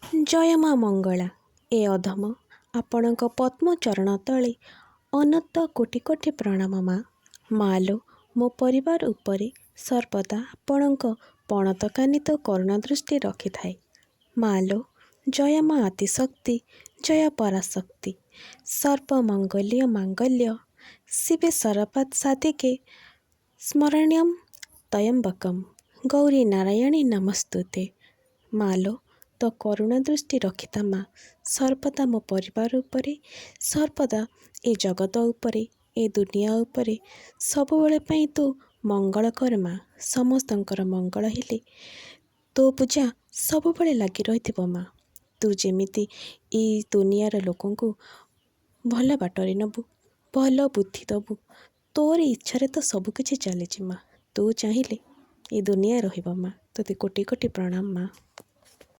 ଜୟ ମା ମଙ୍ଗଳା। ଏ ଅଧମ ଆପଣଙ୍କ ପଦ୍ମଚରଣ ତଳେ ଅନନ୍ତ କୋଟି କୋଟି ପ୍ରଣାମ ମା। ମାଲୋ, ମୋ ପରିବାର ଉପରେ ସର୍ବଦା ଆପଣଙ୍କ ପଣତକାନିତ କରୁଣା ଦୃଷ୍ଟି ରଖିଥାଏ। ମାଲୋ, ଜୟ ମା ଆଦିଶକ୍ତି, ଜୟ ପରାଶକ୍ତି। ସର୍ବମଙ୍ଗଲ୍ୟ ମାଙ୍ଗଲ୍ୟ ଶିବେ ସର୍ବାର୍ଥ ସାଧିକେ ସ୍ମରଣ୍ୟମ୍ ତ୍ରୟମ୍ବକମ୍ ଗୌରୀ ନାରାୟଣୀ ନମସ୍ତୁତେ। ମାଲୋ, ତ କରୁଣା ଦୃଷ୍ଟି ରଖିତା ମା ସର୍ବଦା ମୋ ପରିବାର ଉପରେ, ସର୍ବଦା ଏ ଜଗତ ଉପରେ, ଏ ଦୁନିଆ ଉପରେ ସବୁବେଳେ ପାଇଁ ତୁ ମଙ୍ଗଳ କର ମା। ସମସ୍ତଙ୍କର ମଙ୍ଗଳ ହେଲେ ତୋ ପୂଜା ସବୁବେଳେ ଲାଗି ରହିଥିବ ମା। ତୁ ଯେମିତି ଏଇ ଦୁନିଆର ଲୋକଙ୍କୁ ଭଲ ବାଟରେ ନେବୁ, ଭଲ ବୁଦ୍ଧି ଦେବୁ, ତୋର ଇଚ୍ଛାରେ ତ ସବୁକିଛି ଚାଲିଛି ମା। ତୁ ଚାହିଁଲେ ଏ ଦୁନିଆ ରହିବ ମା। ତୋତେ କୋଟି କୋଟି ପ୍ରଣାମ ମା।